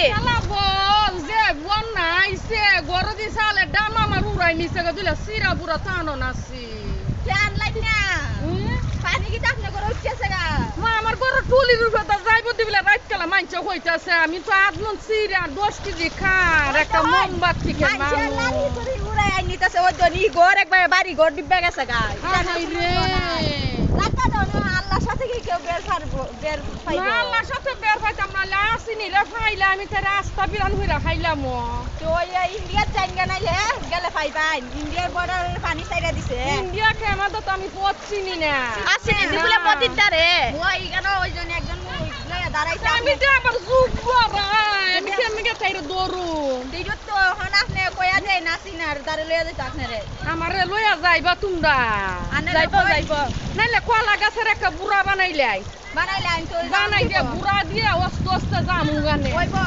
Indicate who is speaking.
Speaker 1: শালা বল যে বন্যা আইছে গরদি সালে ডাম আমার উড়াই নিছে দিলে সিরা পুরা টানো নাছি
Speaker 2: ফ্যান লাইট না পানি কি আপনি করে উঠতেছে গা
Speaker 1: মা আমার গরু টুলির উপরে তো যাইব দিবিলা রাত কালা মাইছে হইতাছে আমি তো আদমন সিরা 10 কেজি খার একটা মোমবাতি কে
Speaker 2: মানছে
Speaker 1: মামু
Speaker 2: লালি করে উড়াই নিতেছে ওই জন্য ঘর একবার বাড়ি ঘর ডিব্বা গেছে গা
Speaker 1: হাই রে
Speaker 2: রাখা দাও না আল্লাহর সাথে কি কেউ বের পাইবো
Speaker 1: না আল্লাহর সাথে বের পাইতাম না লাসিনি রে ফাইলা আমি তো রাস্তা বিরান হইরা খাইলাম
Speaker 2: তো ওই ইন্ডিয়ার জায়গা নাইলে গেলে পাইবাই ইন্ডিয়ার বর্ডারের পানি ছাইরা দিছে
Speaker 1: ইন্ডিয়া কে আমাদের তো আমি পড়ছিনি না
Speaker 2: আসেনি দিগুলা মতির দারে ওই কেন ওই জন্য একজন লয়া দাঁড়াইছে
Speaker 1: আমি তো আবার জুক বাবাই আমি কেমনে তাইরে দৌড়ু
Speaker 2: দিজত তো হন আপনি কইয়া দেই নাসিনার দারে লয়া যাইতা আপনারে
Speaker 1: আমারে লইয়া যাইবা তোমরা
Speaker 2: যাইবো
Speaker 1: নাইলে কলা গাছের একটা বুড়া বানাইলাই
Speaker 2: বানাইলে আইন তো
Speaker 1: বানাই দিয়ে বুড়া দিয়ে অস্ত অস্ত জামু গানে
Speaker 2: ওইবো